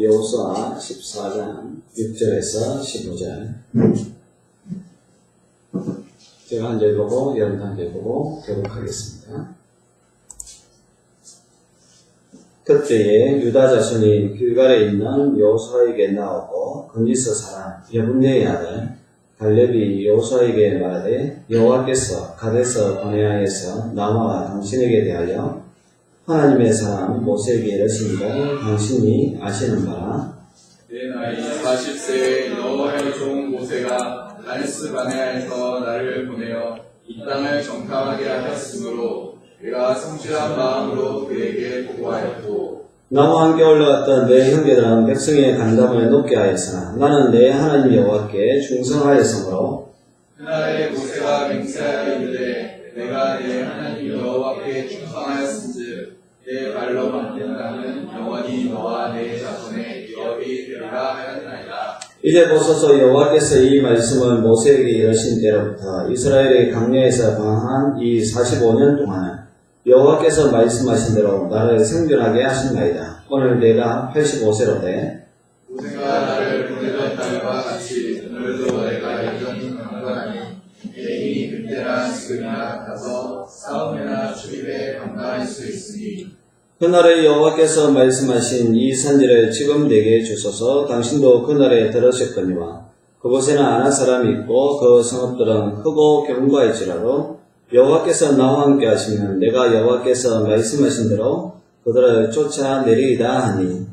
여호수아 14장 6절에서 15절. 제가 한 절 보고 여러분 한 절 보고 교독하겠습니다. 그때에 유다 자손이 길갈에 있는 여호수아에게 나오고 거기서 사람 여분네의 아들 갈렙이 여호수아에게 말하되 여호와께서 가데스 바네아에서 나와 당신에게 대하여 하나님의 사람 모세에게 이르시니를 당신이 아시는 바라. 내 나이 40세에 여호와의 종 모세가 가데스 바네아에서 나를 보내어 이 땅을 정탐하게 하였으므로 내가 성실한 마음으로 그에게 보고하였고, 나와 함께 올라갔던 내 형제들은 백성의 간담을 높게 하였으나 나는 내 하나님 여호와께 충성하였으므로 그날에 모세가 맹세하여 이르되 내가 내 하나님 여호와께 충성하였은즉 내 발로 만든 땅은 영원히 너와 내 자손의 기업이 되리라 하였나이다. 이제 보소서 여호와께서 이 말씀을 모세에게 이르신 때로부터 이스라엘의 광야에서 방황한 이 45년 동안 여호와께서 말씀하신 대로 나를 생존하게 하신나이다. 오늘 내가 85세로되 모세가 나를 보내던 날과 같이 오늘도 내가 여전히 강건하니 내 힘이 그때나 지금이나 같아서 싸움이나 출입에 감당할 수 있으니 그날에 여호와께서 말씀하신 이 산지를 지금 내게 주소서. 당신도 그날에 들으셨거니와 그곳에는 아는 사람이 있고 그 성읍들은 크고 견고할지라도 여호와께서 나와 함께 하시면 내가 여호와께서 말씀하신 대로 그들을 쫓아내리이다 하니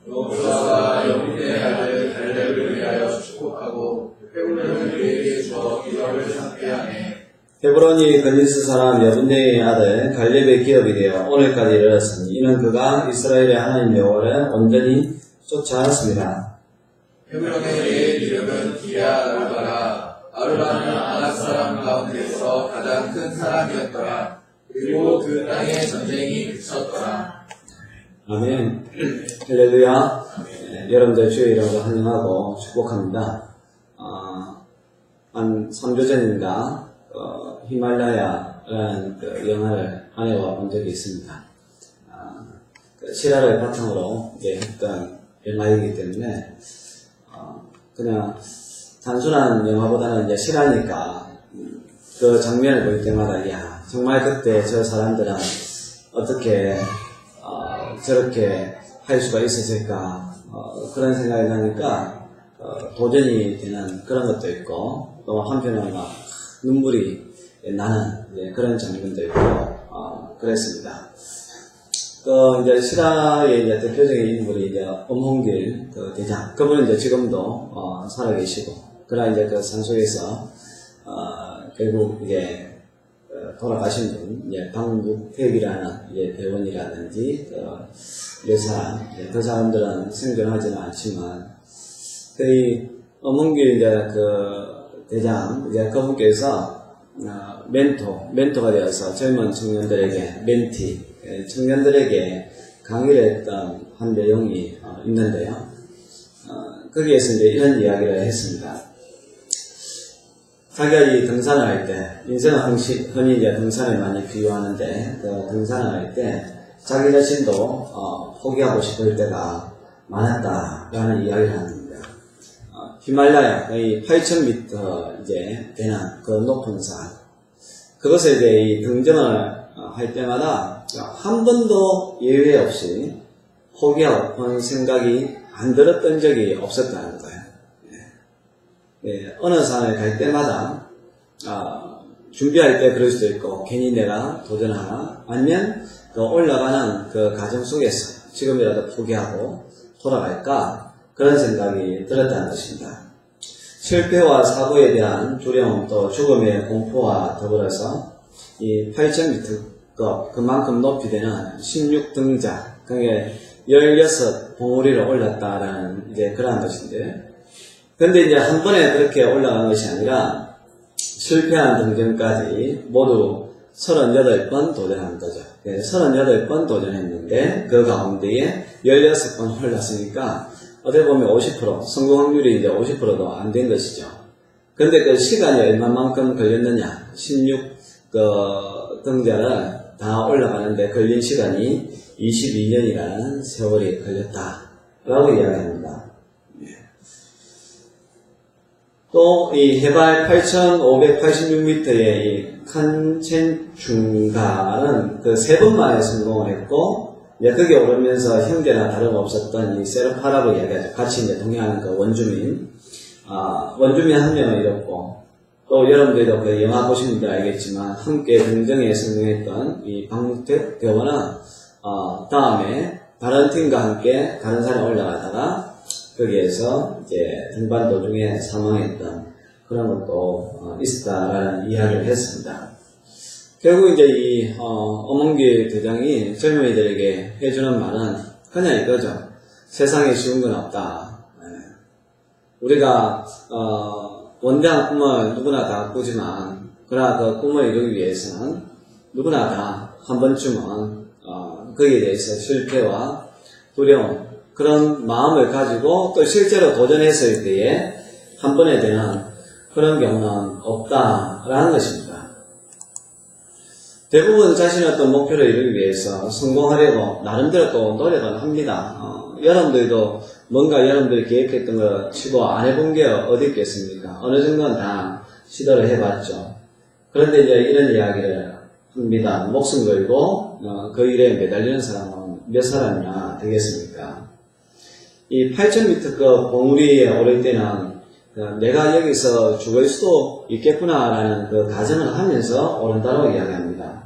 여호수아가 여분네 아들 갈렙을 위하여 축복하고 헤브론을 그에게 주어 기업을 삼게 하네. 헤브론이 거니스 사람 여분네의 아들 갈렙의 기업이 되어 오늘까지 이르렀으니 이는 그가 이스라엘의 하나님 여호와를 온전히 쫓아왔습니다. 헤브론의 이름은 기랴 아르바라. 아르바는 아낙 사람 가운데서 가장 큰 사람이었더라. 그리고 그 땅에 전쟁이 그쳤더라. 아멘. 할렐루야. 여러분들 주의 이름으로 환영하고 축복합니다. 한 3주 전인가 히말라야라는 영화를 아내와 본 적이 있습니다. 실화를 바탕으로 했던 영화이기 때문에 그냥 단순한 영화보다는 이제 실화니까 그 장면을 볼 때마다 야 정말 그때 저 사람들은 어떻게 저렇게 할 수가 있었을까 그런 생각이 나니까 도전이 되는 그런 것도 있고 또 한편으로는 막 눈물이 나는 그런 장면도 있고 그랬습니다. 이제 실화의 이제 대표적인 인물이 이제 엄홍길 대장 그분은 이제 지금도 살아계시고 그러나 이제 그 산속에서 결국 이제 돌아가신 분 이제 박육택이라는 이제 대원이라든지 몇 사람 그 사람들은 생존하지는 않지만 이 엄홍길 이제 대장 이제 그분께서 멘토가 되어서 젊은 청년들에게 청년들에게 강의를 했던 한 내용이 있는데요. 거기에서 이제 이런 이야기를 했습니다. 자기가 이 등산을 할 때, 인생은 흔히 이제 등산을 많이 비유하는데, 등산을 할 때, 자기 자신도, 포기하고 싶을 때가 많았다라는 이야기를 합니다. 히말라야, 거의 8,000m 이제 되는 그 높은 산. 그것을 이제 이 등정을 할 때마다 한 번도 예외 없이 포기하고 생각이 안 들었던 적이 없었다는 거예요. 어느 산을 갈 때마다 준비할 때 그럴 수도 있고 괜히 내가 도전하나 아니면 올라가는 그 과정 속에서 지금이라도 포기하고 돌아갈까 그런 생각이 들었다는 것입니다. 실패와 사고에 대한 두려움 또 죽음의 공포와 더불어서 이 8,000m급 그만큼 높이 되는 16등자 그게 16봉우리를 올랐다라는 이제 그러한 것인데 근데 이제 한 번에 그렇게 올라간 것이 아니라 실패한 등정까지 모두 38번 도전한 거죠. 38번 도전했는데 그 가운데에 16번 올랐으니까 어떻게 보면 50% 성공 확률이 이제 50%도 안 된 것이죠. 근데 그 시간이 얼마만큼 걸렸느냐 16등자를 다 올라가는데 걸린 시간이 22년이라는 세월이 걸렸다. 라고 이야기합니다. 또 이 해발 8,586m의 이 칸첸중가는 그 3번 만에 성공을 했고, 이제 거기에 오르면서 형제나 다름없었던 이 세르파라고 이야기하죠. 같이 이제 동행하는 그 원주민, 원주민 한 명을 잃었고, 또 여러분들도 그 영화 보신 분들 알겠지만 함께 등정에 성공했던 이 박무택 대원은 다음에 다른 팀과 함께 다른 산에 올라가다가 거기에서 이제 등반 도중에 사망했던 그런 것도 있었다라는 이야기를 했습니다. 결국 이제 이 엄원길 대장이 젊은이들에게 해주는 말은 그냥 이거죠. 세상에 쉬운 건 없다. 우리가 원대한 꿈을 누구나 다 꾸지만 그러나 그 꿈을 이루기 위해서는 누구나 다 한 번쯤은 거기에 대해서 실패와 두려움 그런 마음을 가지고 또 실제로 도전했을 때에 한 번에 되는 그런 경우는 없다라는 것입니다. 대부분 자신의 어떤 목표를 이루기 위해서 성공하려고 나름대로 또 노력을 합니다. 여러분들도 뭔가 여러분들이 계획했던 거 치고 안 해본 게 어디 있겠습니까? 어느 정도는 다 시도를 해봤죠. 그런데 이제 이런 이야기를 합니다. 목숨 걸고 그 일에 매달리는 사람은 몇 사람이나 되겠습니까? 이 8,000m 그 봉우리에 오를 때는 내가 여기서 죽을 수도 있겠구나라는 그 가정을 하면서 오른다고 이야기합니다.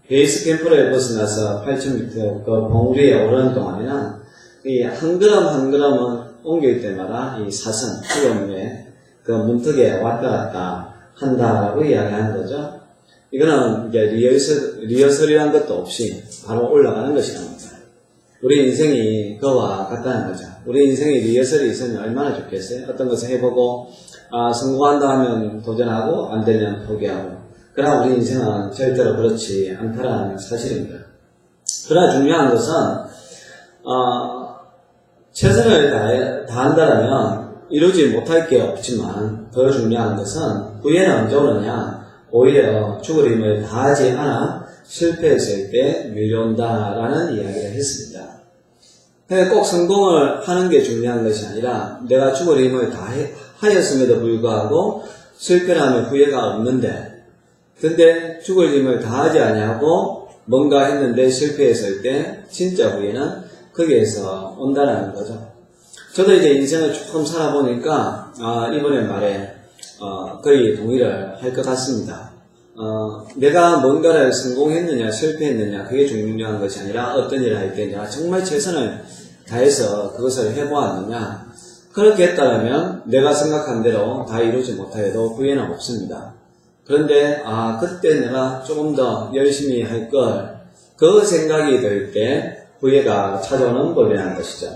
베이스 캠프를 벗어나서 8,000m 그 봉우리에 오르는 동안에는 이 한 걸음 한 걸음은 옮길 때마다 이 사선, 죽음의 그 문턱에 왔다 갔다 한다라고 이야기하는 거죠. 이거는 이제 리허설이란 것도 없이 바로 올라가는 것이랍니다. 우리 인생이 그와 같다는 거죠. 우리 인생에 리허설이 있으면 얼마나 좋겠어요? 어떤 것을 해보고 성공한다 하면 도전하고 안 되면 포기하고. 그러나 우리 인생은 절대로 그렇지 않다라는 사실입니다. 그러나 중요한 것은 최선을 다한다면 이루지 못할 게 없지만 더 중요한 것은 후회는 언제 오느냐? 오히려 죽을 힘을 다하지 않아 실패했을 때 밀려온다라는 이야기를 했습니다. 꼭 성공을 하는 게 중요한 것이 아니라 내가 죽을 힘을 다하였음에도 불구하고 실패를 하면 후회가 없는데 근데 죽을 힘을 다하지 아니하고 뭔가 했는데 실패했을 때 진짜 후회는 거기에서 온다라는 거죠. 저도 이제 인생을 조금 살아보니까 이번에 말에 거의 동의를 할 것 같습니다. 내가 뭔가를 성공했느냐 실패했느냐 그게 중요한 것이 아니라 어떤 일을 할 때 내가 정말 최선을 다해서 그것을 해보았느냐 그렇게 했다면 내가 생각한 대로 다 이루지 못하여도 후회는 없습니다. 그런데 그때 내가 조금 더 열심히 할 걸 그 생각이 들 때 후회가 찾아오는 법이라는 것이죠.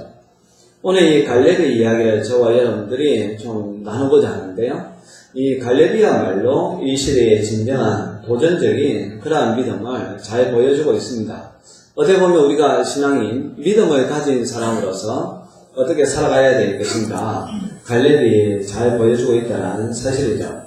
오늘 이 갈렙의 이야기를 저와 여러분들이 좀 나누고자 하는데요. 이 갈렙이야말로 이 시대의 진정한 도전적인 그러한 믿음을 잘 보여주고 있습니다. 어떻게 보면 우리가 신앙인 믿음을 가진 사람으로서 어떻게 살아가야 될 것인가 갈렙이 잘 보여주고 있다는 사실이죠.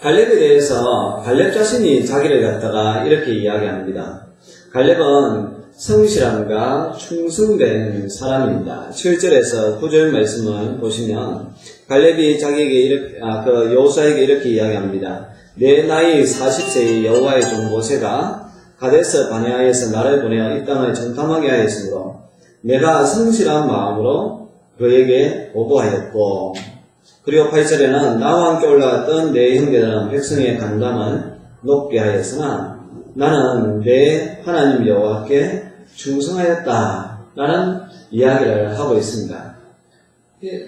갈렙에 대해서 갈렙 자신이 자기를 갖다가 이렇게 이야기합니다. 갈렙은 성실함과 충성된 사람입니다. 7절에서 9절 말씀을 보시면 갈렙이 자기에게 이렇게, 여호수아에게 이렇게 이야기합니다. 내 나이 40세의 여호와의 종 모세가 가데스 바네아에서 나를 보내어 이 땅을 정탐하게 하였으므로 내가 성실한 마음으로 그에게 보고하였고 그리고 8절에는 나와 함께 올라갔던 내 형제들은 백성의 간담을 높게 하였으나 나는 내 하나님 여호와께 충성하였다 라는 이야기를 하고 있습니다.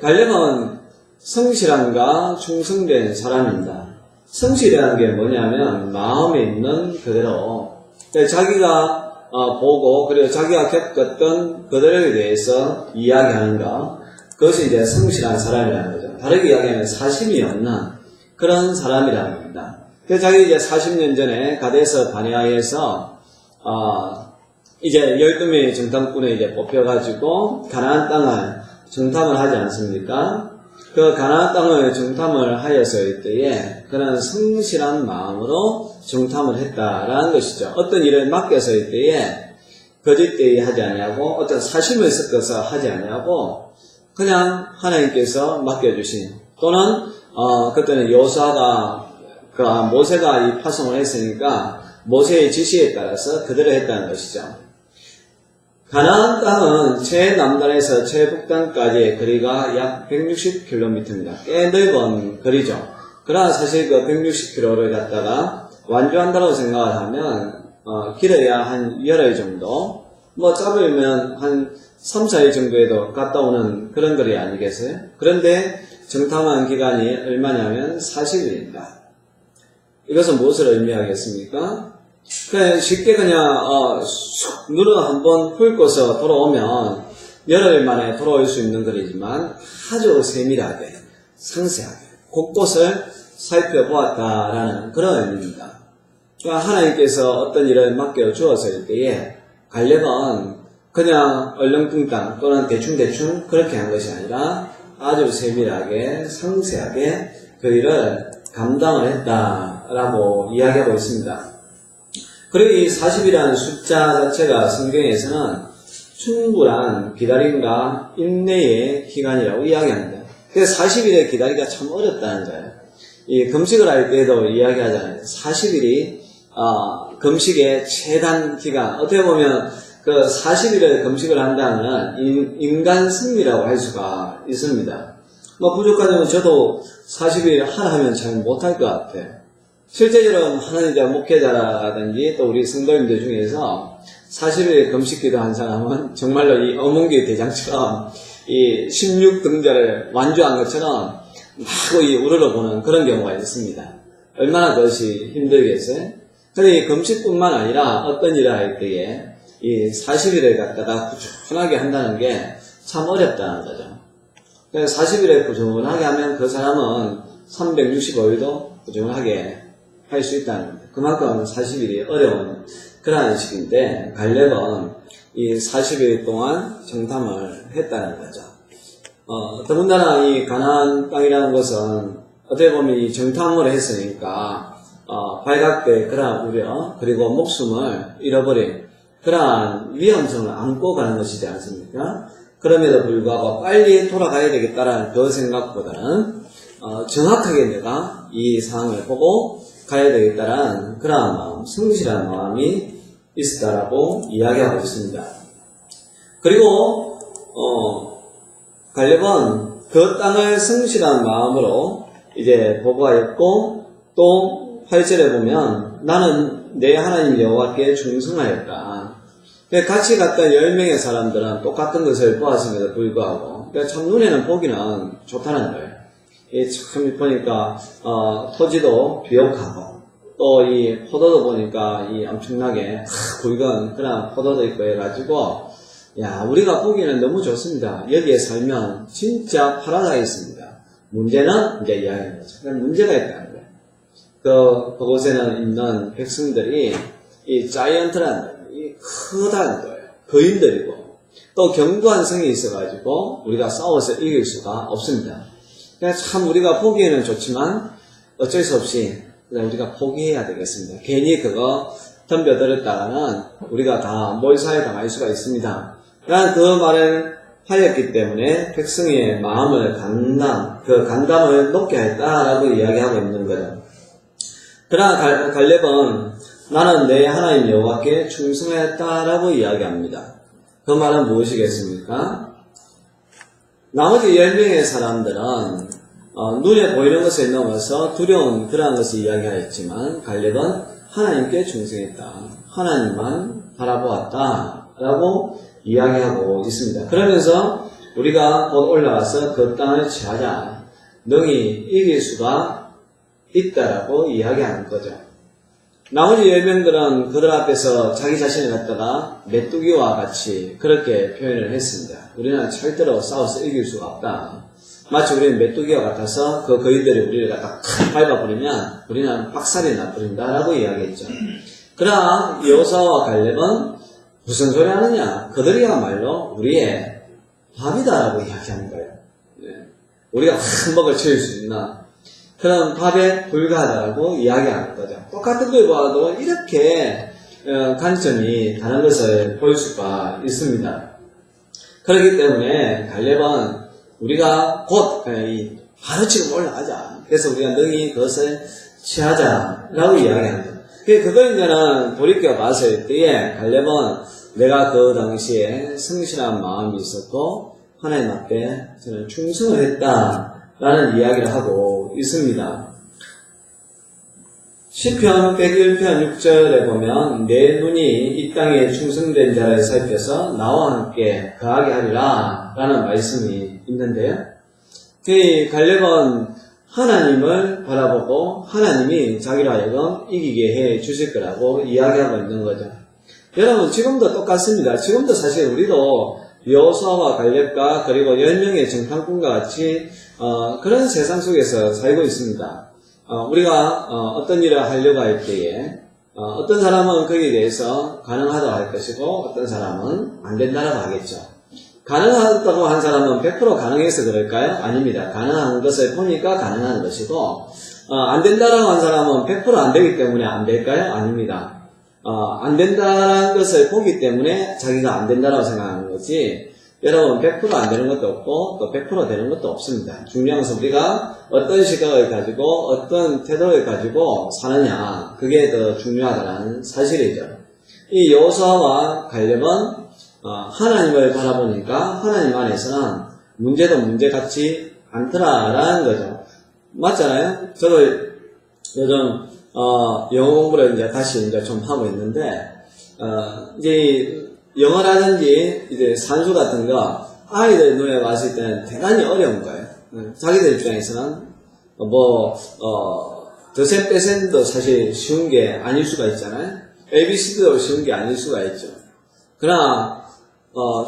갈렙은 성실함과 충성된 사람입니다. 성실이라는 게 뭐냐면 마음에 있는 그대로 자기가 보고 그리고 자기가 겪었던 그들에 대해서 이야기하는 것 그것이 이제 성실한 사람이라는 거죠. 다르게 이야기하면 사심이 없는 그런 사람이라는 겁니다. 그래서 자기 이제 40년 전에 가데스 바네아에서 이제 12명의 정탐꾼에 이제 뽑혀가지고 가나안 땅을 정탐을 하지 않습니까? 그 가나안 땅을 정탐을 하였을 때에 그는 성실한 마음으로 정탐을 했다라는 것이죠. 어떤 일을 맡겼을 때에 거짓되이 하지 아니하고 어떤 사심을 섞어서 하지 아니하고 그냥 하나님께서 맡겨주신 또는 그때는 여호수아가 모세가 이 파송을 했으니까 모세의 지시에 따라서 그대로 했다는 것이죠. 가나안 땅은 최남단에서 최북단까지의 거리가 약 160km입니다. 꽤 넓은 거리죠. 그러나 사실 그 160km를 갖다가 완주한다고 생각을 하면 길어야 한 열흘 정도, 뭐 짧으면 한 3, 4일 정도에도 갔다 오는 그런 거리 아니겠어요? 그런데 정탐한 기간이 얼마냐면 40일입니다. 이것은 무엇을 의미하겠습니까? 그냥 쉽게 그냥 눈을 한번 훑고서 돌아오면 열흘 만에 돌아올 수 있는 거리지만 아주 세밀하게 상세하게 곳곳을 살펴보았다라는 그런 의미입니다. 그러니까 하나님께서 어떤 일을 맡겨주었을 때에 갈렙은 그냥 얼렁뚱땅 또는 대충대충 그렇게 한 것이 아니라 아주 세밀하게 상세하게 그 일을 감당을 했다라고 이야기하고 있습니다. 그리고 이 40이라는 숫자 자체가 성경에서는 충분한 기다림과 인내의 기간이라고 이야기합니다. 그래서 40일에 기다리기가 참 어렵다는 거예요. 이 금식을 할 때도 이야기하잖아요. 40일이 금식의 최단 기간. 어떻게 보면 그 40일을 금식을 한다는 인간 승리라고 할 수가 있습니다. 뭐 부족하다면 저도 40일 하라 하면 잘 못할 것 같아요. 실제적으로 하나님 목회자라든지 또 우리 성도님들 중에서 40일 금식기도 한 사람은 정말로 이 어몽기 대장처럼 이 16등절을 완주한 것처럼 막 우러러보는 그런 경우가 있습니다. 얼마나 그것이 힘들겠어요? 근데 이 금식뿐만 아니라 어떤 일을 할 때에 이 40일을 갖다가 꾸준하게 한다는 게 참 어렵다는 거죠. 그래서 40일을 꾸준하게 하면 그 사람은 365일도 꾸준하게 할 수 있다는 겁니다. 그만큼 40일이 어려운 그러한 시기인데 갈렙은 이 40일 동안 정탐을 했다는 거죠. 더군다나 이 가나안 땅이라는 것은 어떻게 보면 이 정탐을 했으니까 발각될 그러한 우려 그리고 목숨을 잃어버린 그러한 위험성을 안고 가는 것이지 않습니까? 그럼에도 불구하고 빨리 돌아가야 되겠다라는 그 생각보다는 정확하게 내가 이 상황을 보고 가야 되겠다라는 그러한 마음, 성실한 마음이 있었다라고 이야기하고 있습니다. 그리고 갈렙은 그 땅을 성실한 마음으로 이제 보고하였고 또 8절에 보면 나는 내 하나님 여호와께 충성하였다. 같이 갔던 10명의 사람들은 똑같은 것을 보았음에도 불구하고 참 눈에는 보기는 좋다는 거예요. 참 보니까 토지도 비옥하고 또 이 포도도 보니까 이 엄청나게 굵은 그런 포도도 있고 해가지고 야 우리가 보기에는 너무 좋습니다. 여기에 살면 진짜 파라다이스입니다. 문제는 이제 이야기하는 거죠. 문제가 있다는 거예요. 그곳에는 있는 백성들이 이 자이언트라는 거예요. 이 크다는 거예요. 거인들이고 또 견고한 성이 있어가지고 우리가 싸워서 이길 수가 없습니다. 그냥 참 우리가 보기에는 좋지만 어쩔 수 없이 우리가 포기해야 되겠습니다. 괜히 그거 덤벼들었다가는 우리가 다 몰살에 당할 수가 있습니다. 라는 그 말을 하였기 때문에 백성의 마음을 그 간담을 높게 했다라고 이야기하고 있는 거죠. 그러나 갈렙은 나는 내 하나님 여호와께 충성하였다라고 이야기합니다. 그 말은 무엇이겠습니까? 나머지 10명의 사람들은 눈에 보이는 것을 넘어서 두려운 그러한 것을 이야기하였지만 갈렙은 하나님께 충성했다. 하나님만 바라보았다. 라고 이야기하고 있습니다. 그러면서 우리가 곧 올라가서 그 땅을 취하자. 능히 이길 수가 있다라고 이야기하는 거죠. 나머지 10명들은 그들 앞에서 자기 자신을 갖다가 메뚜기와 같이 그렇게 표현을 했습니다. 우리는 절대로 싸워서 이길 수가 없다. 마치 우리는 메뚜기와 같아서 그 거인들이 우리를 갖다 밟아버리면 우리는 박살이 나버린다라고 이야기했죠. 그러나 여호수아와 갈렙은 무슨 소리 하느냐? 그들이야말로 우리의 밥이다라고 이야기하는 거예요. 우리가 한 먹을 채울 수 있는 그런 밥에 불과하다라고 이야기하는 거죠. 똑같은 걸 봐도 이렇게 관점이 다른 것을 보일 수가 있습니다. 그렇기 때문에 갈렙은 우리가 곧 바로 지금 올라가자. 그래서 우리가 능히 그것을 취하자라고 이야기합니다. 그거인가는 돌이켜 봤을 때에 갈렙은 내가 그 당시에 성실한 마음이 있었고 하나님 앞에 저는 충성을 했다라는 이야기를 하고 있습니다. 시편 101편 6절에 보면 내 눈이 이 땅에 충성된 자를 살펴서 나와 함께 거하게 하리라 라는 말씀이 있는데요. 갈렙은 하나님을 바라보고 하나님이 자기로 하여금 이기게 해 주실 거라고 이야기하고 있는 거죠. 여러분 지금도 똑같습니다. 지금도 사실 우리도 여호수아와 갈렙과 그리고 10명의 정탐꾼과 같이 그런 세상 속에서 살고 있습니다. 우리가 어떤 일을 하려고 할 때에 어떤 사람은 거기에 대해서 가능하다고 할 것이고 어떤 사람은 안 된다고 하겠죠. 가능하다고 한 사람은 100% 가능해서 그럴까요? 아닙니다. 가능한 것을 보니까 가능한 것이고 안 된다고 한 사람은 100% 안 되기 때문에 안 될까요? 아닙니다. 안 된다는 것을 보기 때문에 자기가 안 된다고 생각하는 거지 여러분 100% 안 되는 것도 없고 또 100% 되는 것도 없습니다. 중요한 것은 우리가 어떤 시각을 가지고 어떤 태도를 가지고 사느냐 그게 더 중요하다는 사실이죠. 이 여호수아와 갈렙은 하나님을 바라보니까 하나님 안에서는 문제도 문제 같지 않더라라는 거죠. 맞잖아요? 저도 요즘 영어 공부를 이제 다시 좀 하고 있는데 이제 영어라든지 이제 산수 같은 거 아이들 눈에 봤을 때는 대단히 어려운 거예요. 자기들 입장에서는 더셈 빼셈도 사실 쉬운 게 아닐 수가 있잖아요. ABC도 쉬운 게 아닐 수가 있죠. 그러나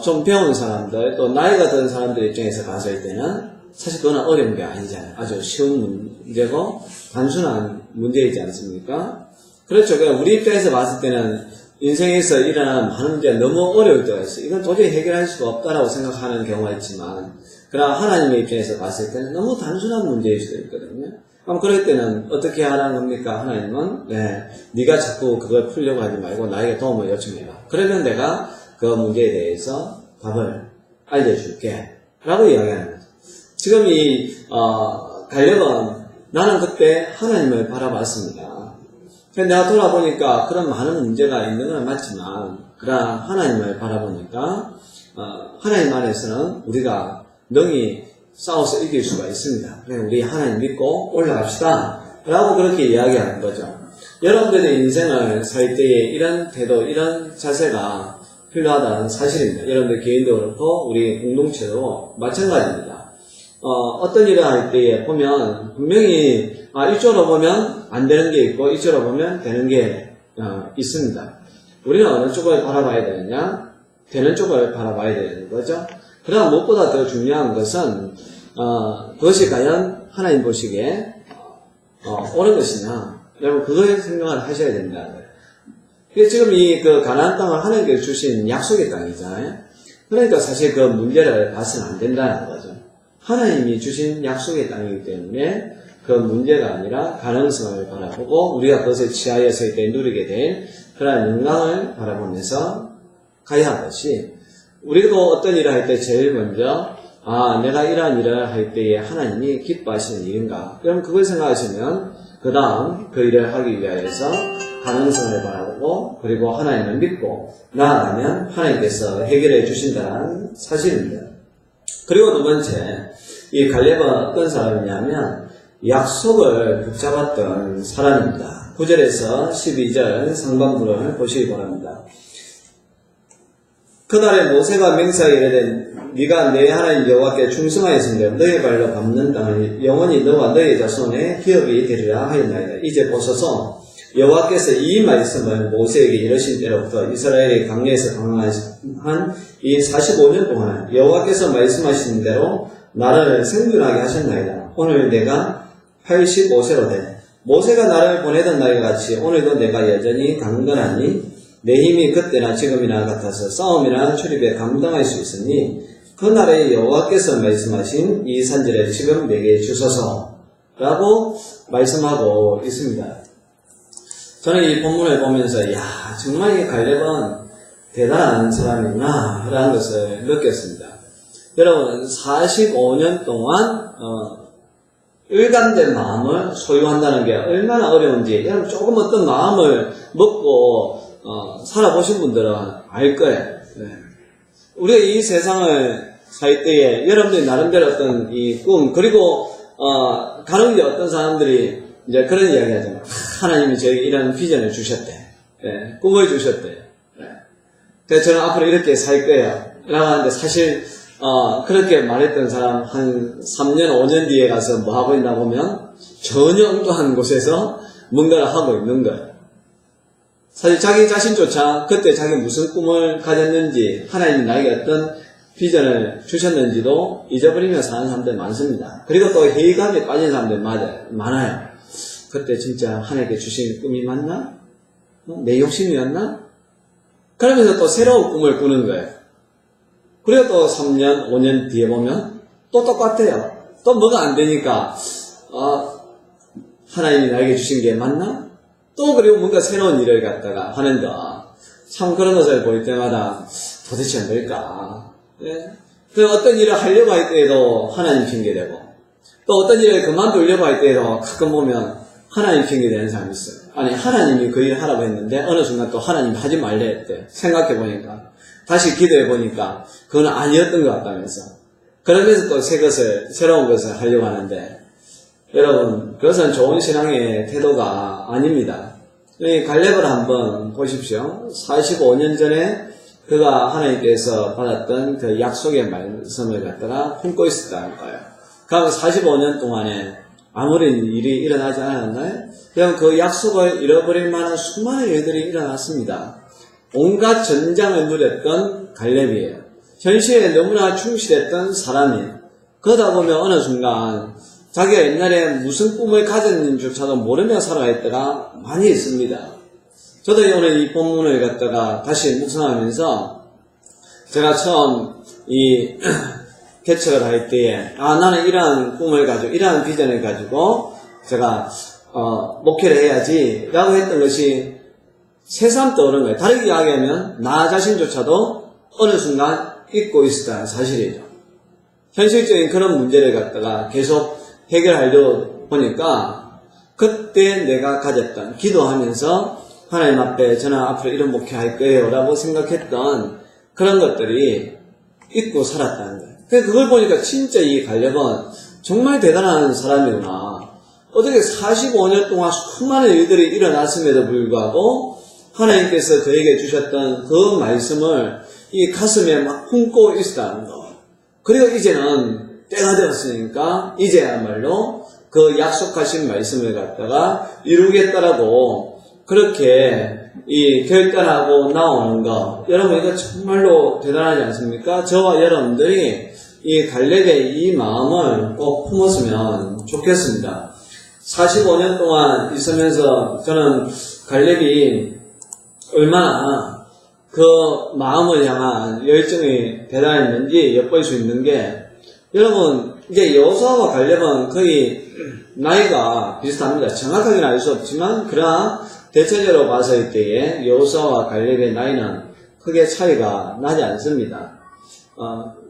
좀 배운 사람들 또 나이가 든 사람들 입장에서 봤을 때는 사실 그건 어려운 게 아니잖아요. 아주 쉬운 문제고 단순한 문제이지 않습니까? 그렇죠. 우리 입장에서 봤을 때는 인생에서 일어나는 많은 문제가 너무 어려울 때가 있어요. 이건 도저히 해결할 수가 없다라고 생각하는 경우가 있지만 그러나 하나님의 입장에서 봤을 때는 너무 단순한 문제일 수도 있거든요. 그럼 그럴 때는 어떻게 하라는 겁니까? 하나님은 네가 자꾸 그걸 풀려고 하지 말고 나에게 도움을 요청해라. 그러면 내가 그 문제에 대해서 답을 알려줄게 라고 이야기하는 거죠. 지금 이 갈렙은 나는 그때 하나님을 바라봤습니다. 근데 내가 돌아보니까 그런 많은 문제가 있는 건 맞지만 그러나 하나님을 바라보니까 하나님 안에서는 우리가 능히 싸워서 이길 수가 있습니다. 그래서 우리 하나님 믿고 올라갑시다 라고 그렇게 이야기하는 거죠. 여러분들의 인생을 살 때에 이런 태도, 이런 자세가 필요하다는 사실입니다. 여러분들 개인도 그렇고 우리 공동체도 마찬가지입니다. 어떤 일을 할 때에 보면 분명히 이쪽으로 보면 안 되는 게 있고 이쪽으로 보면 되는 게 있습니다. 우리는 어느 쪽을 바라봐야 되느냐? 되는 쪽을 바라봐야 되는 거죠. 그러나 무엇보다 더 중요한 것은 그것이 과연 하나님 보시기에 옳은 것이냐? 여러분 그거에 생각을 하셔야 된다는 거예요. 지금 이 가나안 땅을 하나님께서 주신 약속의 땅이잖아요. 그러니까 사실 그 문제를 봐서는 안 된다는 거죠. 하나님이 주신 약속의 땅이기 때문에 그 문제가 아니라 가능성을 바라보고 우리가 그것을 취하여서 이때 누리게 될 그러한 영광을 바라보면서 가야 할 것이 우리도 어떤 일을 할 때 제일 먼저 내가 이러한 일을 할 때에 하나님이 기뻐하시는 일인가 그럼 그걸 생각하시면 그 다음 그 일을 하기 위하여서 가능성을 바라보고 그리고 하나님을 믿고 나아가면 하나님께서 해결해 주신다는 사실입니다. 그리고 두 번째 이 갈렙은 어떤 사람이냐면 약속을 붙잡았던 사람입니다. 9절에서 12절 상반부를 보시기 바랍니다. 그날에 모세가 맹세하게 이르되 네가 내 하나님 여호와께 충성하였으므로 너의 발로 밟는 땅을 영원히 너와 너의 자손의 기업이 되리라 하였나이다. 이제 보소서 여호와께서 이 말씀을 모세에게 이르신 때로부터 이스라엘의 강야에서 방황한 이 45년 동안 여호와께서 말씀하신 대로 나를 생존하게 하셨나이다. 오늘 내가 85세로 돼 모세가 나를 보내던 날과 같이 오늘도 내가 여전히 강건하니 내 힘이 그때나 지금이나 같아서 싸움이나 출입에 감당할 수 있으니 그날에 여호와께서 말씀하신 이 산지를 지금 내게 주소서 라고 말씀하고 있습니다. 저는 이 본문을 보면서, 야, 정말 이 갈렙은 대단한 사람이구나, 라는 것을 느꼈습니다. 여러분, 45년 동안, 일관된 마음을 소유한다는 게 얼마나 어려운지, 여러분 조금 어떤 마음을 먹고, 살아보신 분들은 알 거예요. 네. 우리가 이 세상을 살 때에 여러분들이 나름대로 어떤 이 꿈, 그리고, 가령 이제 어떤 사람들이 이제 그런 이야기 하잖아요. 하나님이 저에게 이런 비전을 주셨대. 네. 꿈을 주셨대. 네. 그래서 저는 앞으로 이렇게 살 거예요. 라고 하는데 사실, 그렇게 말했던 사람 한 3년, 5년 뒤에 가서 뭐 하고 있나 보면 전혀 엉뚱한 곳에서 뭔가를 하고 있는 거예요. 사실 자기 자신조차 그때 자기 무슨 꿈을 가졌는지, 하나님이 나에게 어떤 비전을 주셨는지도 잊어버리며 사는 사람들 많습니다. 그리고 또 회의감에 빠진 사람들 많아요. 그때 진짜 하나님께 주신 꿈이 맞나? 내 욕심이었나? 그러면서 또 새로운 꿈을 꾸는 거예요. 그리고 또 3년, 5년 뒤에 보면 또 똑같아요. 또 뭐가 안 되니까 하나님이 나에게 주신 게 맞나? 또 그리고 뭔가 새로운 일을 갖다가 하는 거. 참 그런 것을 볼 때마다 도대체 뭘까? 네? 그 어떤 일을 하려고 할 때에도 하나님 핑계대고, 또 어떤 일을 그만두려고 할 때에도 가끔 보면 하나님 핑계대는 사람이 있어요. 아니, 하나님이 그 일을 하라고 했는데 어느 순간 또 하나님이 하지 말래 했대. 생각해보니까, 다시 기도해보니까 그건 아니었던 것 같다면서. 그러면서 또 새로운 것을 하려고 하는데, 여러분, 그것은 좋은 신앙의 태도가 아닙니다. 갈렙을 한번 보십시오. 45년 전에 그가 하나님께서 받았던 그 약속의 말씀을 갖다가 품고 있었다는 거예요. 그럼 45년 동안에 아무런 일이 일어나지 않았나요? 그럼 그 약속을 잃어버릴 만한 수많은 일들이 일어났습니다. 온갖 전장을 누렸던 갈렙이에요. 현실에 너무나 충실했던 사람이에요. 그러다 보면 어느 순간 자기가 옛날에 무슨 꿈을 가졌는지조차도 모르며 살아갈 때가 많이 있습니다. 저도 오늘 이 본문을 갖다가 다시 묵상하면서 제가 처음 이 개척을 할 때에 나는 이러한 꿈을 가지고 이러한 비전을 가지고 제가 목회를 해야지 라고 했던 것이 새삼 떠오르는 거예요. 다르게 이야기하면 나 자신조차도 어느 순간 잊고 있었다는 사실이죠. 현실적인 그런 문제를 갖다가 계속 해결하려고 보니까 그때 내가 가졌던, 기도하면서 하나님 앞에 저는 앞으로 이런 목회 할 거예요 라고 생각했던 그런 것들이 잊고 살았다는 거예요. 그걸 보니까 진짜 이 갈렙은 정말 대단한 사람이구나. 어떻게 45년 동안 수많은 일들이 일어났음에도 불구하고 하나님께서 그에게 주셨던 그 말씀을 이 가슴에 막 품고 있었다는 거. 그리고 이제는 때가 되었으니까 이제야말로 그 약속하신 말씀을 갖다가 이루겠다라고 그렇게 이 결단하고 나오는 거. 여러분 이거 정말로 대단하지 않습니까? 저와 여러분들이 이 갈렙의 이 마음을 꼭 품었으면 좋겠습니다. 45년 동안 있으면서 저는 갈렙이 얼마나 그 마음을 향한 열정이 대단했는지 엿볼 수 있는 게, 여러분 이제 여호수아와 갈렙은 거의 나이가 비슷합니다. 정확하게는 알 수 없지만 그러나 대체적으로 봤을 때에 여호수아와 갈렙의 나이는 크게 차이가 나지 않습니다.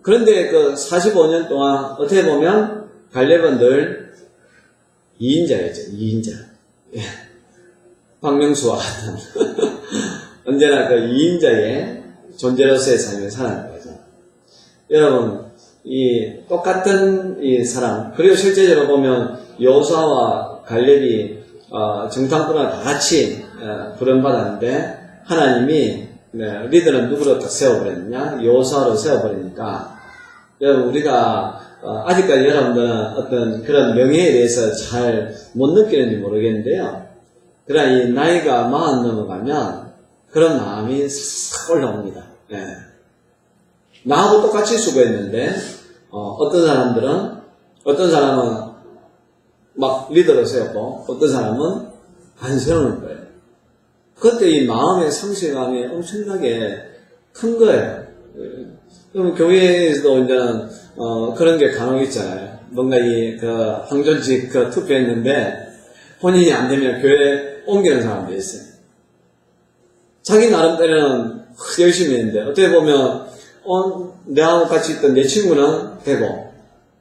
그런데 그 45년 동안 어떻게 보면 갈렙은 늘 2인자였죠. 2인자. 예. 박명수와 같은 언제나 그 2인자의 존재로서의 삶을 살아가는 거죠. 여러분, 이 똑같은 이 사람, 그리고 실제적으로 보면 여호수아와 갈렙이 정탐꾼을 다 같이 부름받았는데 하나님이 리더는 누구로 딱 세워버렸느냐? 여호수아로 세워버리니까, 여러분 우리가 아직까지 여러분들은 어떤 그런 명예에 대해서 잘 못 느끼는지 모르겠는데요. 그러나 이 나이가 40 넘어가면 그런 마음이 싹 올라옵니다. 네. 나하고 똑같이 수고했는데 어떤 사람은 막 리더로 세웠고 어떤 사람은 안 세우는 거예요. 그때 이 마음의 상실감이 엄청나게 큰 거예요. 그럼 교회에서도 이제는 그런 게 간혹 있잖아요. 뭔가 이 항존직 투표했는데 본인이 안 되면 교회 옮기는 사람도 있어요. 자기 나름대로는 열심히 했는데, 어떻게 보면, 내하고 같이 있던 내 친구는 되고,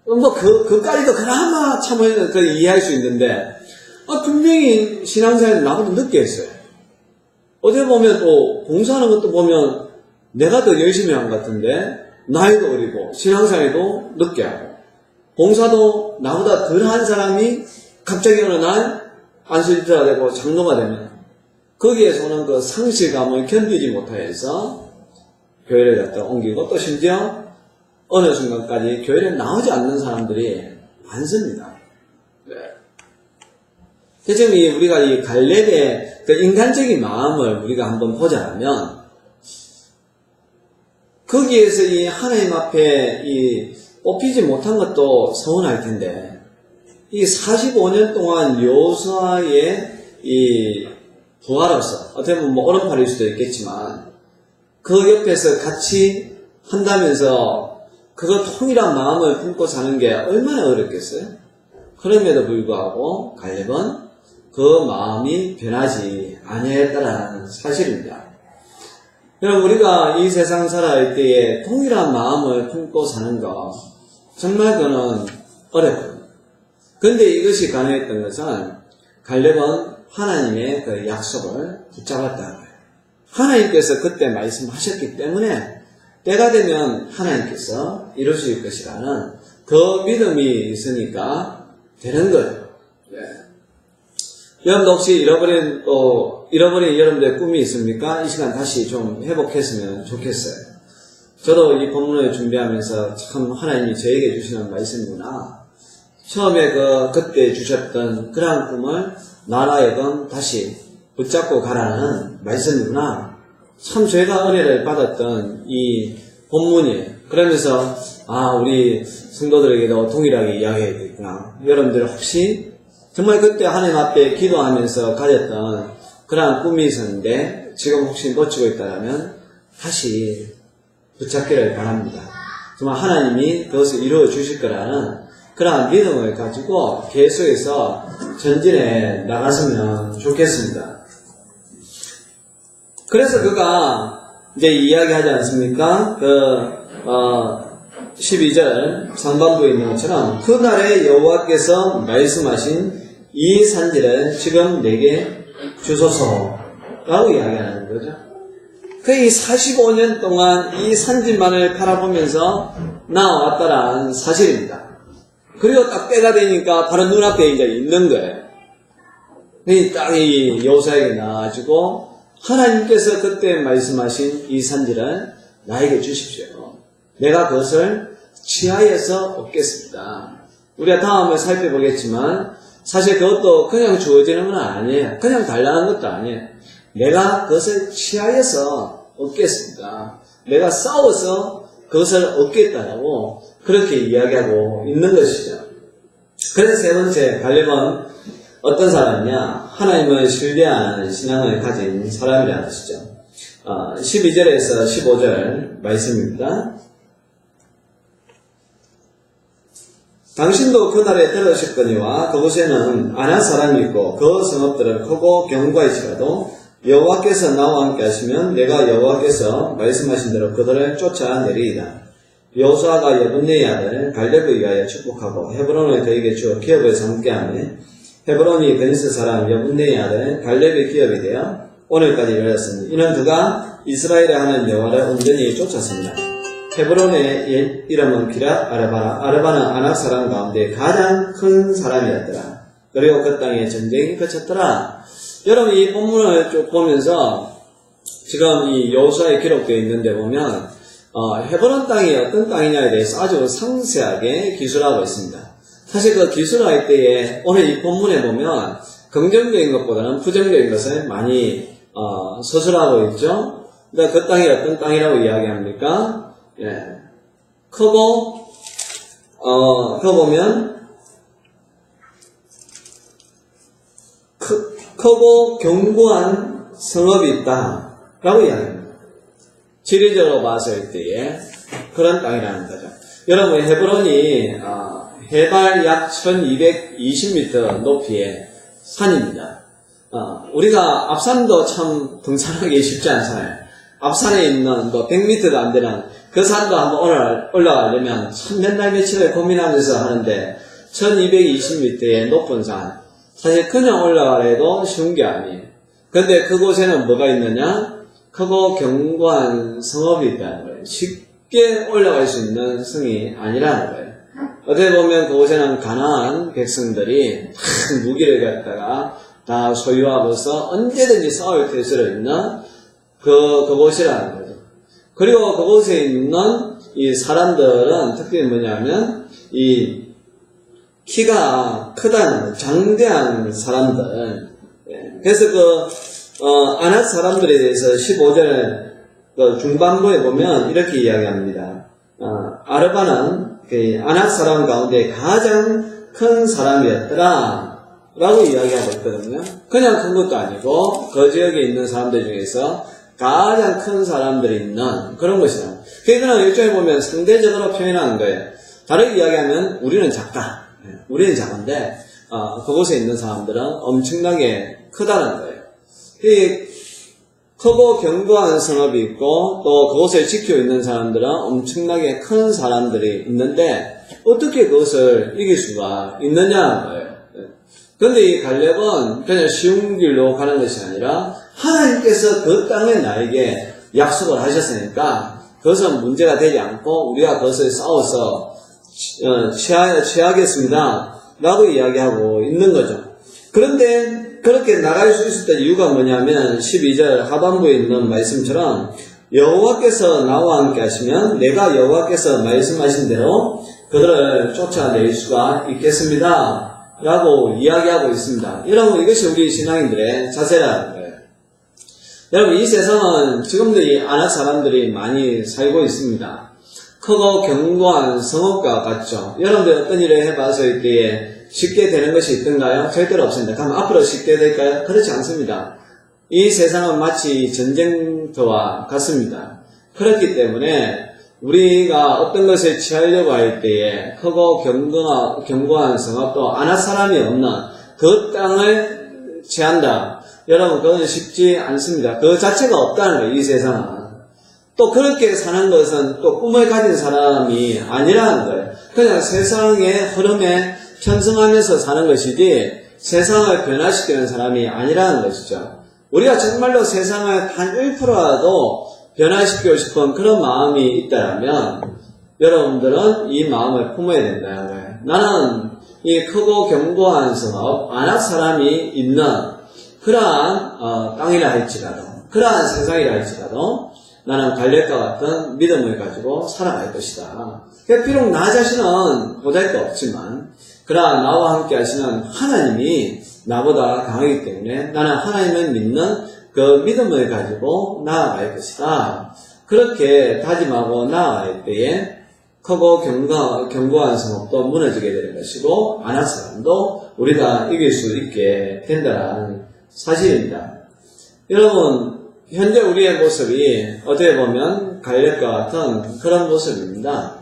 그까지도 그나마 참을, 이해할 수 있는데, 분명히 신앙생활을 나보다 늦게 했어요. 어떻게 보면 또, 봉사하는 것도 보면, 내가 더 열심히 한 것 같은데, 나이도 어리고, 신앙생활도 늦게 하고, 봉사도 나보다 덜 한 사람이 갑자기 어느 날, 안수일자가 되고, 장로가 되면, 거기에서 오는 그 상실감을 견디지 못하여서, 교회를 갖다 옮기고, 또 심지어, 어느 순간까지 교회에 나오지 않는 사람들이 많습니다. 네. 지금 우리가 이 갈렙의 그 인간적인 마음을 우리가 한번 보자면, 거기에서 이 하나님 앞에 뽑히지 못한 것도 서운할 텐데, 이 45년 동안 여호수아의 이 부하로서, 어떻게 보면 뭐 오른팔일 수도 있겠지만, 그 옆에서 같이 한다면서 그거 통일한 마음을 품고 사는 게 얼마나 어렵겠어요? 그럼에도 불구하고 갈렙은 그 마음이 변하지 아니했다라는 사실입니다. 여러분, 우리가 이 세상 살아갈 때에 통일한 마음을 품고 사는 거 정말 그는 어렵거든요. 그런데 이것이 가능했던 것은 갈렙은 하나님의 그 약속을 붙잡았다는 거예요. 하나님께서 그때 말씀하셨기 때문에 때가 되면 하나님께서 이루실 것이라는 그 믿음이 있으니까 되는 거예요. 네. 여러분도 혹시 잃어버린 여러분들의 꿈이 있습니까? 이 시간 다시 좀 회복했으면 좋겠어요. 저도 이 본문을 준비하면서 참 하나님이 저에게 주시는 말씀이구나. 처음에 그때 주셨던 그러한 꿈을 나라에건 다시 붙잡고 가라는 말씀이구나. 참 저희가 은혜를 받았던 이 본문이에요. 그러면서 우리 성도들에게도 동일하게 이야기해야 되겠구나. 여러분들 혹시 정말 그때 하나님 앞에 기도하면서 가졌던 그러한 꿈이 있었는데 지금 혹시 놓치고 있다면 다시 붙잡기를 바랍니다. 정말 하나님이 그것을 이루어 주실 거라는 그러한 믿음을 가지고 계속해서 전진해 나갔으면 좋겠습니다. 그래서 그가 이제 이야기하지 않습니까? 12절 상반부에 있는 것처럼 그날에 여호와께서 말씀하신 이 산지를 지금 내게 주소서라고 이야기하는 거죠. 이 45년 동안 이 산지만을 바라보면서 나왔다라는 사실입니다. 그리고 딱 때가 되니까 바로 눈앞에 이제 있는 거예요. 딱 이 여호수아에게 나와가지고 하나님께서 그때 말씀하신 이 산지를 나에게 주십시오. 내가 그것을 취하여서 얻겠습니다. 우리가 다음에 살펴보겠지만 사실 그것도 그냥 주어지는 건 아니에요. 그냥 달라는 것도 아니에요. 내가 그것을 취하여서 얻겠습니다. 내가 싸워서 그것을 얻겠다라고 그렇게 이야기하고 있는 것이죠. 그래서 세 번째 갈렙은 어떤 사람이냐? 하나님을 신뢰하는 신앙을 가진 사람이라는 것이죠. 12절에서 15절 말씀입니다. 당신도 그날에 들으셨거니와 그곳에는 아낙 사람이 있고 그 성읍들은 크고 견고할지라도 여호와께서 나와 함께 하시면 내가 여호와께서 말씀하신 대로 그들을 쫓아내리이다. 여호수아가 여분네의 아들 갈렙을 위하여 축복하고 헤브론을 그에게 주어 기업을 삼게 하며 헤브론이 그니스 사람 여분네의 아들 갈렙의 기업이 되어 오늘까지 이르렀으니 이는 그가 이스라엘에 하는 여호와를 온전히 쫓았습니다. 헤브론의 이름은 기랏 아르바라. 아르바는 아낙 사람 가운데 가장 큰 사람이었더라. 그리고 그 땅에 전쟁이 그쳤더라. 여러분 이 본문을 쭉 보면서 지금 이 여호수아에 기록되어 있는데 보면 헤브론 땅이 어떤 땅이냐에 대해서 아주 상세하게 기술하고 있습니다. 사실 그 기술할 때에 오늘 이 본문에 보면 긍정적인 것보다는 부정적인 것을 많이 서술하고 있죠. 근데 그 땅이 어떤 땅이라고 이야기합니까? 예. 크고 그거 보면 크고 견고한 성읍이 있다 라고 이야기합니다. 지리적으로 봤을 때에 그런 땅이라는 거죠. 여러분 헤브론이 해발 약 1220m 높이의 산입니다. 우리가 앞산도 참 등산하기 쉽지 않잖아요. 앞산에 있는 100m도 안 되는 그 산도 한번 올라가려면 참 몇 날 며칠을 고민하면서 하는데 1220m의 높은 산, 사실 그냥 올라가래도 쉬운 게 아니에요. 근데 그곳에는 뭐가 있느냐? 크고 견고한 성읍이 있다는 거예요. 쉽게 올라갈 수 있는 성이 아니라는 거예요. 어떻게 보면 그곳에는 가난한 백성들이 큰 무기를 갖다가 다 소유하고서 언제든지 싸울 태세로 있는 그곳이라는 거죠. 그리고 그곳에 있는 이 사람들은 특징이 뭐냐면 이 키가 크다는 장대한 사람들. 그래서 아낫 사람들에 대해서 15절 중반부에 보면 이렇게 이야기합니다. 아르바는 아낫 사람 가운데 가장 큰 사람이었더라 라고 이야기하고 있거든요. 그냥 큰 것도 아니고 그 지역에 있는 사람들 중에서 가장 큰 사람들이 있는 그런 것이다. 그러니까 일종에 보면 상대적으로 표현하는 거예요. 다르게 이야기하면 우리는 작다. 우리는 작은데 그곳에 있는 사람들은 엄청나게 크다는 거예요. 이 크고 견고한 성읍이 있고 또 그곳을 지키고 있는 사람들은 엄청나게 큰 사람들이 있는데 어떻게 그것을 이길 수가 있느냐는 거예요. 그런데 이 갈렙은 그냥 쉬운 길로 가는 것이 아니라 하나님께서 그 땅에 나에게 약속을 하셨으니까 그것은 문제가 되지 않고 우리가 그것을 싸워서 취하겠습니다 라고 이야기하고 있는 거죠. 그런데 그렇게 나갈 수 있었던 이유가 뭐냐면 12절 하반부에 있는 말씀처럼 여호와께서 나와 함께 하시면 내가 여호와께서 말씀하신 대로 그들을 쫓아낼 수가 있겠습니다 라고 이야기하고 있습니다. 여러분, 이것이 우리 신앙인들의 자세라는 거예요. 여러분, 이 세상은 지금도 이 아낫 사람들이 많이 살고 있습니다. 크고 견고한 성읍과 같죠. 여러분들 어떤 일을 해봐서 이때에 쉽게 되는 것이 있던가요? 절대로 없습니다. 그럼 앞으로 쉽게 될까요? 그렇지 않습니다. 이 세상은 마치 전쟁터와 같습니다. 그렇기 때문에 우리가 어떤 것을 취하려고 할 때에 크고 견고한 성읍도 아낫 사람이 없는 그 땅을 취한다. 여러분, 그건 쉽지 않습니다. 그 자체가 없다는 거예요, 이 세상은. 또 그렇게 사는 것은 또 꿈을 가진 사람이 아니라는 거예요. 그냥 세상의 흐름에 편승하면서 사는 것이지 세상을 변화시키는 사람이 아니라는 것이죠. 우리가 정말로 세상을 단 1%라도 변화시키고 싶은 그런 마음이 있다면 여러분들은 이 마음을 품어야 된다는 거예요. 나는 이 크고 견고한 성읍, 아낙 사람이 있는 그러한 땅이라 할지라도, 그러한 세상이라 할지라도 나는 갈렙과 같은 믿음을 가지고 살아갈 것이다. 비록 나 자신은 보잘것없지만 그러나 나와 함께 하시는 하나님이 나보다 강하기 때문에 나는 하나님을 믿는 그 믿음을 가지고 나아갈 것이다. 그렇게 다짐하고 나아갈 때에 크고 견고한 성읍도 무너지게 되는 것이고 아낙 사람도 우리가 이길 수 있게 된다는 사실입니다. 여러분, 현재 우리의 모습이 어떻게 보면 갈렙과 같은 그런 모습입니다.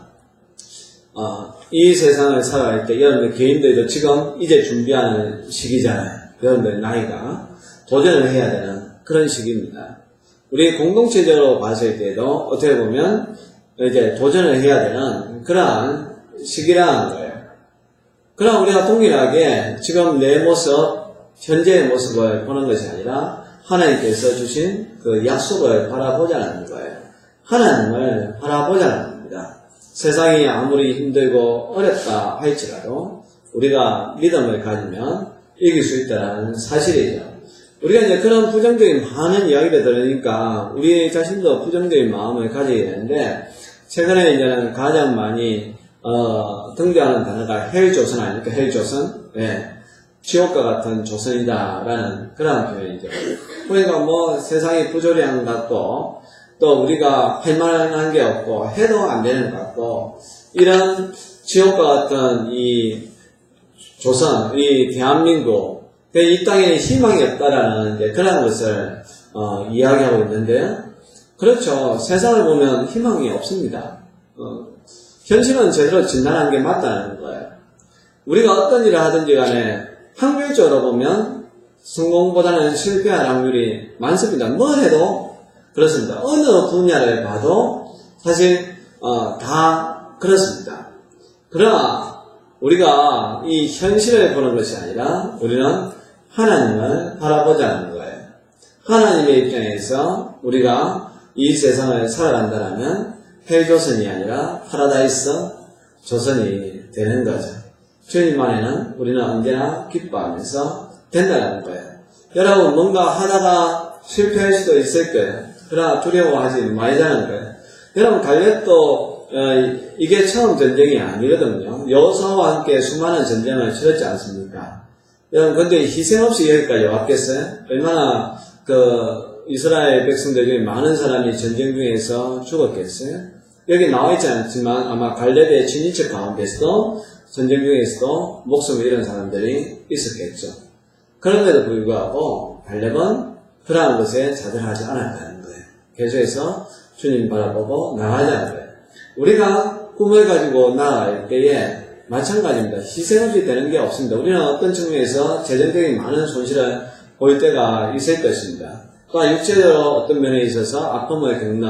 이 세상을 살아갈 때 여러분들 개인들도 지금 이제 준비하는 시기잖아요. 여러분들 나이가 도전을 해야 되는 그런 시기입니다. 우리 공동체적으로 봤을 때도 어떻게 보면 이제 도전을 해야 되는 그러한 시기라는 거예요. 그러나 우리가 동일하게 지금 내 모습, 현재의 모습을 보는 것이 아니라 하나님께서 주신 그 약속을 바라보자는 거예요. 하나님을 바라보자는 겁니다. 세상이 아무리 힘들고 어렵다 할지라도 우리가 믿음을 가지면 이길 수 있다는 사실이죠. 우리가 이제 그런 부정적인 많은 이야기를 들으니까 우리 자신도 부정적인 마음을 가지게 되는데 최근에 이제는 가장 많이 등장하는 단어가 헬조선 아닙니까? 헬조선? 네. 지옥과 같은 조선이다라는 그런 표현이죠. 그러니까 뭐 세상이 부조리한 것 같고 또 우리가 할 만한 게 없고 해도 안 되는 것 같고 이런 지옥과 같은 이 조선, 이 대한민국 이 땅에 희망이 없다라는 그런 것을 이야기하고 있는데요. 그렇죠. 세상을 보면 희망이 없습니다. 현실은 제대로 진단하는 게 맞다는 거예요. 우리가 어떤 일을 하든지 간에 확률적으로 보면 성공보다는 실패할 확률이 많습니다. 뭘 해도 그렇습니다. 어느 분야를 봐도 사실 다 그렇습니다. 그러나 우리가 이 현실을 보는 것이 아니라 우리는 하나님을 바라보자는 거예요. 하나님의 입장에서 우리가 이 세상을 살아간다면 헬조선이 아니라 파라다이스 조선이 되는 거죠. 주님 안에는 우리는 언제나 기뻐하면서 된다는 거예요. 여러분 뭔가 하다가 실패할 수도 있을 거예요. 그러나 두려워하지 말자는 거예요. 여러분 갈렙도 이게 처음 전쟁이 아니거든요. 여호수아와 함께 수많은 전쟁을 치렀지 않습니까? 여러분 근데 희생 없이 여기까지 왔겠어요? 얼마나 이스라엘 백성들 중에 많은 사람이 전쟁 중에서 죽었겠어요? 여기 나와 있지 않지만 아마 갈렙의 친인척 가운데서도 전쟁 중에서도 목숨을 잃은 사람들이 있었겠죠. 그런데도 불구하고 갈렙은 그러한 것에 좌절하지 않았다는 거예요. 계속해서 주님 바라보고 나아가자는 거예요. 우리가 꿈을 가지고 나아갈 때에 마찬가지입니다. 희생 없이 되는 게 없습니다. 우리는 어떤 측면에서 재정적인 많은 손실을 보일 때가 있을 것입니다. 또한 육체적으로 어떤 면에 있어서 아픔을 겪는,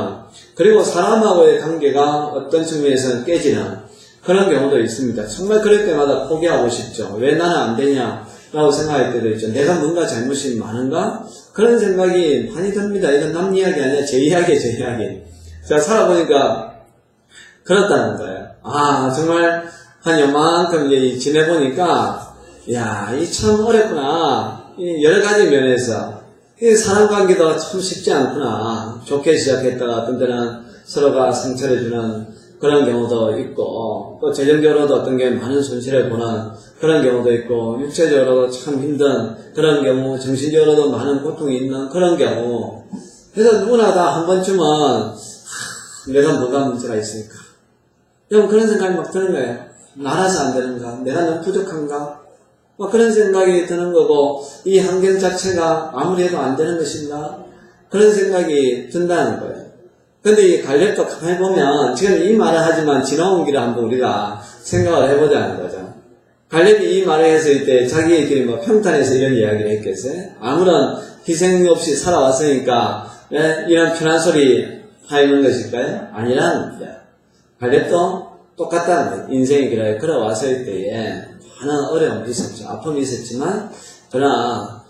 그리고 사람하고의 관계가 어떤 측면에서는 깨지는 그런 경우도 있습니다. 정말 그럴 때마다 포기하고 싶죠. 왜 나는 안 되냐라고 생각할 때도 있죠. 내가 뭔가 잘못이 많은가? 그런 생각이 많이 듭니다. 이건 남 이야기 아니야. 제 이야기예요, 제 이야기. 제가 살아보니까 그렇다는 거예요. 정말 한 요만큼 이제 지내보니까, 이 참 어렵구나. 여러 가지 면에서. 사람 관계도 참 쉽지 않구나. 좋게 시작했다가 어떤 때는 서로가 상처를 주는 그런 경우도 있고, 또 재정적으로도 어떤 게 많은 손실을 보는 그런 경우도 있고, 육체적으로도 참 힘든 그런 경우, 정신적으로도 많은 고통이 있는 그런 경우. 그래서 누구나 다 한 번쯤은 내가 뭐가 문제가 있으니까. 여러분 그런 생각이 막 드는 거예요. 나라서 안 되는가? 내가 너무 부족한가? 그런 생각이 드는 거고, 이 환경 자체가 아무리 해도 안 되는 것인가? 그런 생각이 든다는 거예요. 근데 이 갈렙도 가만히 보면, 지금 이 말을 하지만 지나온 길을 한번 우리가 생각을 해보자는 거죠. 갈렙이 이 말을 했을 때 자기의 길이 평탄해서 이런 이야기를 했겠어요? 아무런 희생 없이 살아왔으니까, 이런 편한 소리 하는 것일까요? 아니라는 거예요. 갈렙도 똑같다는 거예요. 인생의 길을 걸어왔을 때에, 많은 어려움이 있었죠. 아픔이 있었지만, 그러나,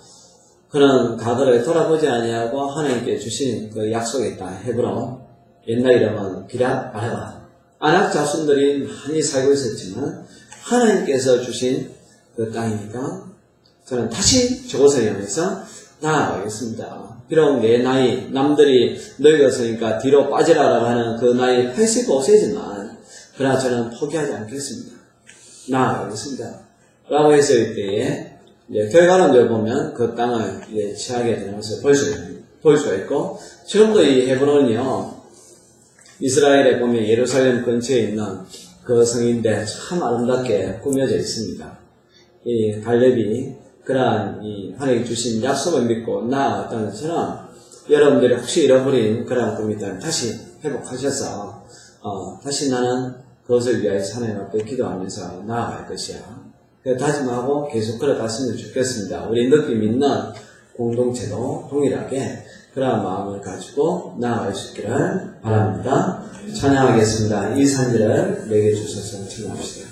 그런 과거를 돌아보지 아니하고 하나님께 주신 그 약속이 있다. 헤브론. 옛날 이름은 기럇 아르바. 아낙 자손들이 많이 살고 있었지만, 하나님께서 주신 그 땅이니까, 저는 다시 저곳을 향해서 나아가겠습니다. 비록 내 나이, 남들이 늙었으니까 뒤로 빠지라라고 하는 그 나이 85세지만, 그러나 저는 포기하지 않겠습니다. 나아가겠습니다. 라고 했을 때에, 결과론적으로 보면 그 땅을 취하게 되는 것을 볼 수가 있고, 지금도 이 헤브론이요, 이스라엘에 보면 예루살렘 근처에 있는 그 성인데 참 아름답게 꾸며져 있습니다. 이 갈렙이 그러한 이 하나님이 주신 약속을 믿고 나아갔다는 것처럼, 여러분들이 혹시 잃어버린 그러한 꿈이 있다면 다시 회복하셔서, 다시 나는 그것을 위하여서 하나님 앞에 기도하면서 나아갈 것이야. 다짐하고 계속 걸어갔으면 좋겠습니다. 우리 느낌 있는 공동체도 동일하게 그러한 마음을 가지고 나아갈 수 있기를 바랍니다. 찬양하겠습니다. 이 산지를 내게 주셔서 찬양합시다.